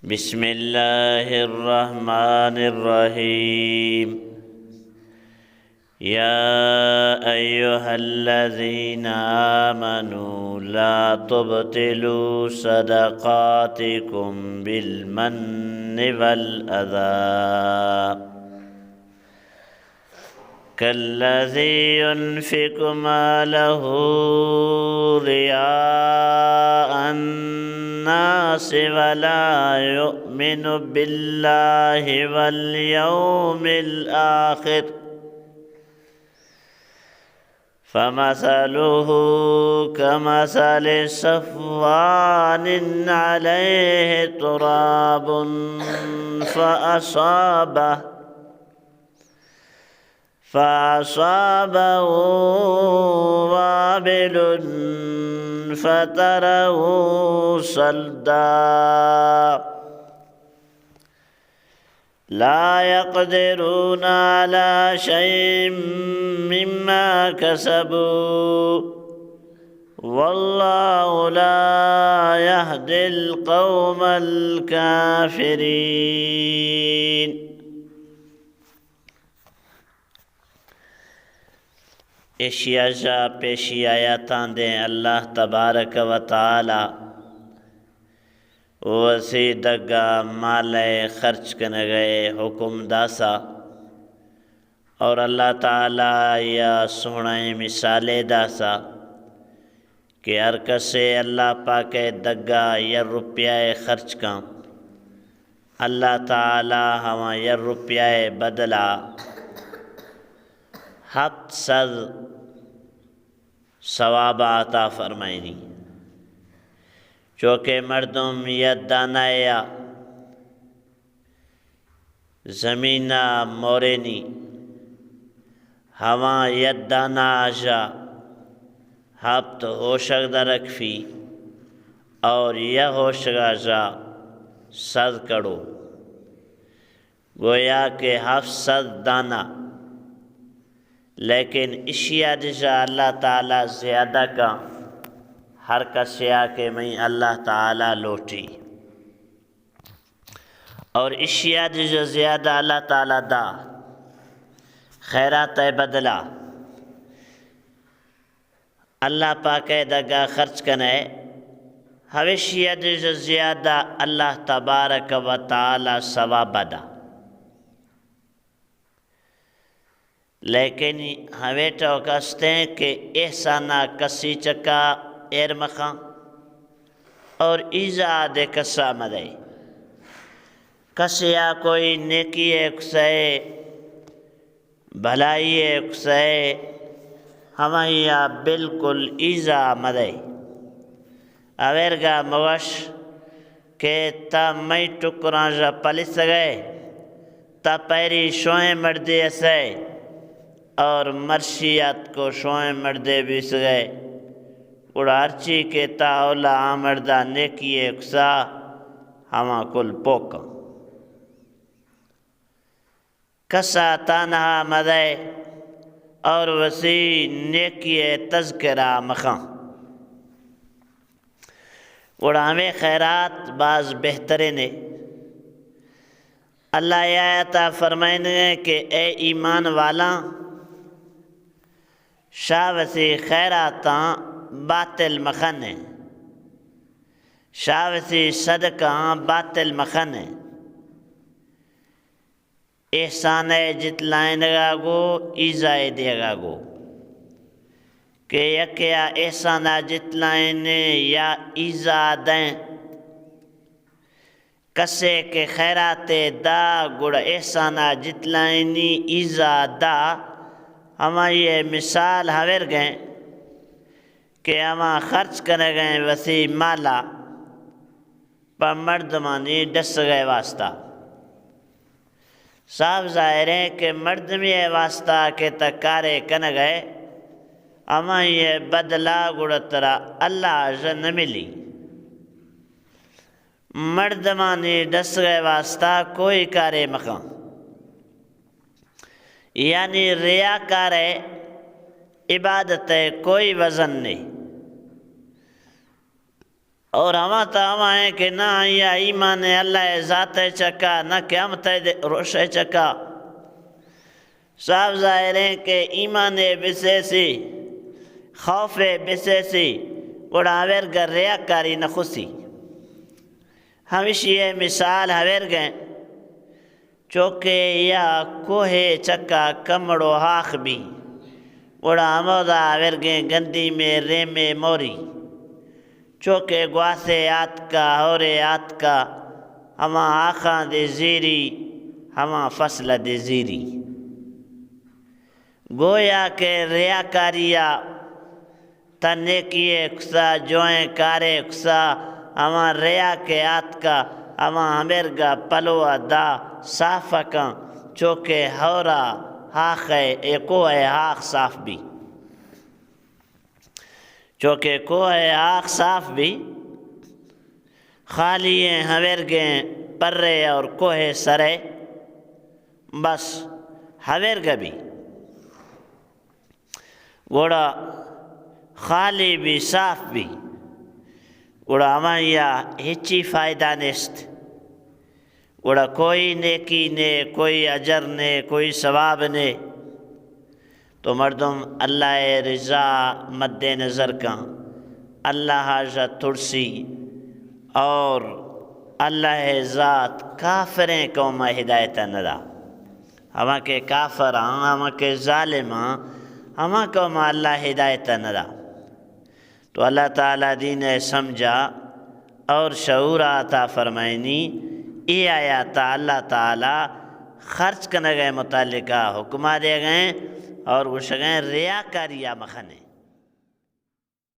بسم اللہ الرحمن الرحیم یا ایہا الذین آمنوا لا تبطلوا صدقاتکم بالمن والأذى كالذي ينفق ماله رئاء الناس ولا يؤمن بالله واليوم الآخر فمثله كمثل صفوان عليه تراب فأصابه وابل فتره صلدا لا يقدرون على شيء مما كسبوا والله لا يهدي القوم الكافرين۔ اشیاء پیشی آیاتاں دیں اللہ تبارک و تعالی وسی دگا مالے خرچ کرنے گئے حکم داسا اور اللہ تعالی یا سونے مثالے داسا کہ ہر کسے اللہ پاک دگا یا روپیہ خرچ کام اللہ تعالی ہما یا روپیہ بدلا 700 ثواب عطا فرمائنی، چونکہ مردم ید دانایا زمینہ مورینی ہوا ید دانا آجا ہفت ہوشگ درکفی اور یہ ہوشگ آجا 100 کڑو گویا کہ 700 دانا، لیکن اشیاء جا اللہ تعالیٰ زیادہ کا ہر کسیا کے میں اللہ تعالیٰ لوٹی اور اشیاء جو زیادہ اللہ تعالیٰ دا خیرات بدلا اللہ پاک دگا خرچ کنے ہوشیاء جو زیادہ اللہ تبارک و تعالیٰ ثواب دا، لیکن ہمیں تو کہتے ہیں کہ احسانہ کسی چکا ایر مخاں اور ایزاد کسا مدے کسیا کوئی نیکی اکسے بھلائی اکسے ہمائیا بالکل ایزا مدے اویرگا موش کہ تا میں ٹکران جا پلیس گئے تا پیری شوئیں مردی اسے اور مرشیات کو شوئیں مردے بیس گئے اڑارچی کے تاولا آمردہ نیکی اکسا ہما کل پوکا کسا تانہا مدے اور وسیع نیکی تذکرہ مخاں اڑامے خیرات بعض بہترین اللہ آیتا فرمائنے کہ اے ایمان والا شاہ وسی خیراتاں باطل مخنے شاہ وسی صدقاں باطل مخنے احسان جتلائن گا گو ایزائے دے گا گو کہ یکیا احسان جتلائن یا ایزا دیں کسے کے خیرات دا گڑ احسان جتلائنی ایزا دا ہما یہ مثال ہویر گئے کہ ہما خرچ کرنے گئے وسیع مالا پر مردمانی ڈس گئے واسطہ صاف ظاہر ہے کہ مردمی واسطہ کے تکارے کرنے گئے ہما یہ بدلا گڑترا اللہ جن ملی مردمانی ڈس گئے واسطہ کوئی کارے مقام یعنی ریاکار عبادت کوئی وزن نہیں، اور ہما تا ہما ہیں کہ نہ یا ایمان اللہ ذات چکا نہ قیامت روش چکا صاف ظاہر ہیں کہ ایمان بسیسی خوف بسیسی وڑا ہور گر ریاکاری نخوسی ہمیشہ یہ مثال ہور گئے چوکے یا کوہ چکا کمڑو ہاخ بھی وڑا ہمودا ہور گئے گندی میں ریمے موری چوکے گواسے آت کا ہورے آت کا ہما آخاں دے زیری ہما فصل دے زیری گویا کہ ریاکاریا تنیکیے کسا جوئیں کارے کسا ہما ریا کے آت کا ہما ہمیرگا پلوہ دا صافہ کن چوکے ہورا ہاخ کوہ ہاخ صاف بھی چوکہ کوہ آخ صاف بھی خالی ہیں ہمیرگیں پرے اور کوہ سرے بس ہمیرگا بھی گوڑا خالی بھی صاف بھی گوڑا ہماریا ہچی فائدہ نیست گوڑا کوئی نیکی نے کوئی اجر نے کوئی ثواب نے تو مردم اللہ رضا مد نظر کا اللہ حاجت ترسی اور اللہ ذات کافریں قوم ہدایت ندا ہما کے کافر ہما کے ظالم ہما قوم اللہ ہدایت ندا تو اللہ تعالیٰ دین سمجھا اور شعور عطا فرمائنی ای آیات اللہ تعالیٰ خرچ کرنے گئے متعلقہ حکمہ دے گئے اور وہ شگئیں ریاکاریہ مخنے